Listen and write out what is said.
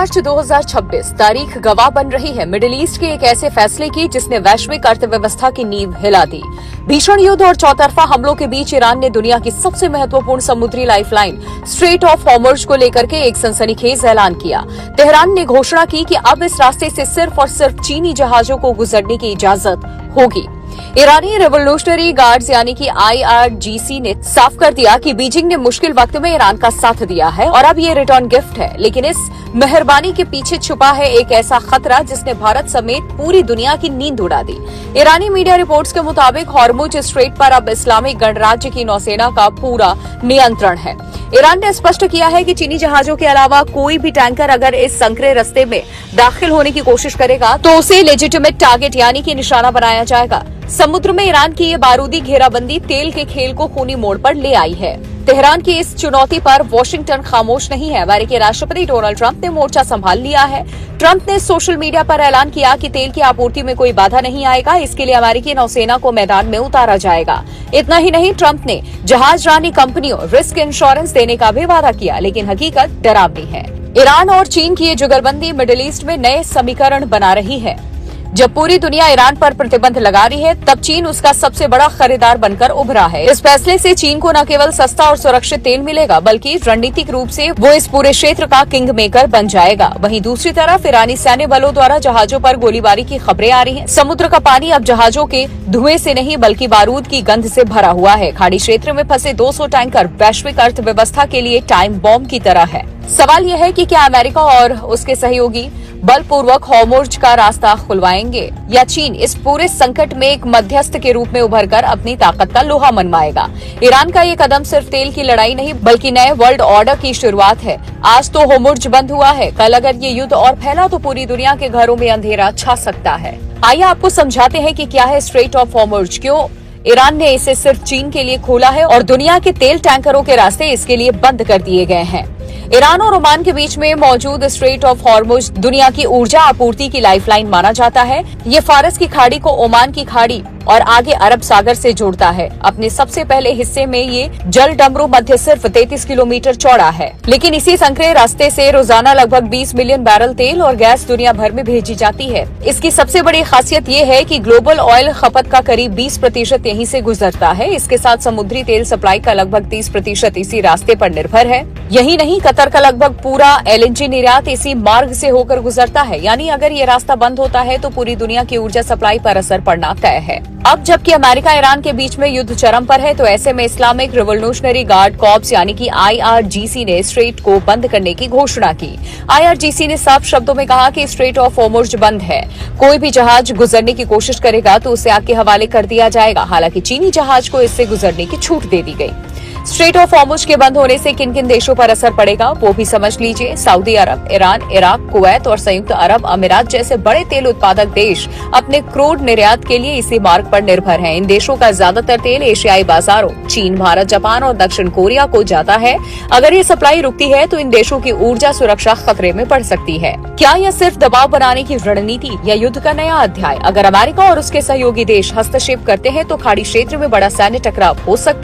मार्च 2026 तारीख गवाह बन रही है मिडिल ईस्ट के एक ऐसे फैसले की जिसने वैश्विक अर्थव्यवस्था की नींव हिला दी। भीषण युद्ध और चौतरफा हमलों के बीच ईरान ने दुनिया की सबसे महत्वपूर्ण समुद्री लाइफलाइन स्ट्रेट ऑफ हॉर्मुज़ को लेकर के एक सनसनीखेज ऐलान किया। तेहरान ने घोषणा की कि अब इस रास्ते से सिर्फ और सिर्फ चीनी जहाजों को गुजरने की इजाजत होगी। ईरानी रेवोल्यूशनरी गार्ड्स यानी कि IRGC ने साफ कर दिया कि बीजिंग ने मुश्किल वक्त में ईरान का साथ दिया है और अब ये रिटर्न गिफ्ट है, लेकिन इस मेहरबानी के पीछे छुपा है एक ऐसा खतरा जिसने भारत समेत पूरी दुनिया की नींद उड़ा दी। ईरानी मीडिया रिपोर्ट्स के मुताबिक हॉर्मुज़ स्ट्रेट पर अब इस्लामिक गणराज्य की नौसेना का पूरा नियंत्रण है। ईरान ने स्पष्ट किया है कि चीनी जहाजों के अलावा कोई भी टैंकर अगर इस संकरे रास्ते में दाखिल होने की कोशिश करेगा तो उसे लेजिटिमेट टारगेट यानी कि निशाना बनाया जाएगा। समुद्र में ईरान की ये बारूदी घेराबंदी तेल के खेल को खूनी मोड़ पर ले आई है। तेहरान की इस चुनौती पर वॉशिंगटन खामोश नहीं है। अमेरिकी राष्ट्रपति डोनाल्ड ट्रंप ने मोर्चा संभाल लिया है। ट्रंप ने सोशल मीडिया पर ऐलान किया कि तेल की आपूर्ति में कोई बाधा नहीं आएगा, इसके लिए अमेरिकी नौसेना को मैदान में उतारा जाएगा। इतना ही नहीं, ट्रंप ने जहाज रानी कंपनियों रिस्क इंश्योरेंस देने का भी वादा किया, लेकिन हकीकत डरावनी है। ईरान और चीन की ये जुगलबंदी मिडिल ईस्ट में नए समीकरण बना रही है। जब पूरी दुनिया ईरान पर प्रतिबंध लगा रही है, तब चीन उसका सबसे बड़ा खरीदार बनकर उभरा है। इस फैसले से चीन को न केवल सस्ता और सुरक्षित तेल मिलेगा, बल्कि रणनीतिक रूप से वो इस पूरे क्षेत्र का किंग मेकर बन जाएगा। वहीं दूसरी तरफ ईरानी सैन्य बलों द्वारा जहाजों पर गोलीबारी की खबरें आ रही हैं। समुद्र का पानी अब जहाजों के धुएं से नहीं बल्कि बारूद की गंध से भरा हुआ है। खाड़ी क्षेत्र में फंसे 200 टैंकर वैश्विक अर्थव्यवस्था के लिए टाइम बॉम्ब की तरह है। सवाल यह है कि क्या अमेरिका और उसके सहयोगी बलपूर्वक हॉर्मुज़ का रास्ता खुलवाएंगे या चीन इस पूरे संकट में एक मध्यस्थ के रूप में उभरकर अपनी ताकत का लोहा मनवाएगा। ईरान का ये कदम सिर्फ तेल की लड़ाई नहीं बल्कि नए वर्ल्ड ऑर्डर की शुरुआत है। आज तो हॉर्मुज़ बंद हुआ है, कल अगर ये युद्ध और फैला तो पूरी दुनिया के घरों में अंधेरा छा सकता है। आइए आपको समझाते हैं कि क्या है स्ट्रेट ऑफ हॉर्मुज़, क्यों ईरान ने इसे सिर्फ चीन के लिए खोला है और दुनिया के तेल टैंकरों के रास्ते इसके लिए बंद कर दिए गए हैं। ईरान और ओमान के बीच में मौजूद स्ट्रेट ऑफ हॉर्मुज़ दुनिया की ऊर्जा आपूर्ति की लाइफलाइन माना जाता है। ये फारस की खाड़ी को ओमान की खाड़ी और आगे अरब सागर से जोड़ता है। अपने सबसे पहले हिस्से में ये जल डमरू मध्य सिर्फ 33 किलोमीटर चौड़ा है, लेकिन इसी संकरे रास्ते से रोजाना लगभग 20 मिलियन बैरल तेल और गैस दुनिया भर में भेजी जाती है। इसकी सबसे बड़ी खासियत ये है कि ग्लोबल ऑयल खपत का करीब 20% यहीं से गुजरता है। इसके साथ समुद्री तेल सप्लाई का लगभग 30% इसी रास्ते पर निर्भर है। यही नहीं, कतर का लगभग पूरा LNG निर्यात इसी मार्ग से होकर गुजरता है। यानी अगर ये रास्ता बंद होता है तो पूरी दुनिया की ऊर्जा सप्लाई पर असर पड़ना तय है। अब जबकि अमेरिका ईरान के बीच में युद्ध चरम पर है, तो ऐसे में इस्लामिक रिवोल्यूशनरी गार्ड कॉर्प्स यानी कि IRGC ने स्ट्रेट को बंद करने की घोषणा की। IRGC ने साफ शब्दों में कहा कि स्ट्रेट ऑफ हॉर्मुज़ बंद है। कोई भी जहाज गुजरने की कोशिश करेगा तो उसे आग के हवाले कर दिया जाएगा। हालांकि चीनी जहाज को इससे गुजरने की छूट दे दी गई। स्ट्रेट ऑफ हॉर्मुज़ के बंद होने से किन किन देशों पर असर पड़ेगा वो भी समझ लीजिए। सऊदी अरब, ईरान, इराक, कुवैत और संयुक्त अरब अमीरात जैसे बड़े तेल उत्पादक देश अपने क्रूड निर्यात के लिए इसी मार्ग पर निर्भर हैं। इन देशों का ज्यादातर तेल एशियाई बाजारों चीन, भारत, जापान और दक्षिण कोरिया को जाता है। अगर ये सप्लाई रुकती है तो इन देशों की ऊर्जा सुरक्षा खतरे में पड़ सकती है। क्या यह सिर्फ दबाव बनाने की रणनीति या युद्ध का नया अध्याय? अगर अमेरिका और उसके सहयोगी देश हस्तक्षेप करते हैं तो खाड़ी क्षेत्र में बड़ा सैन्य टकराव हो सकता है।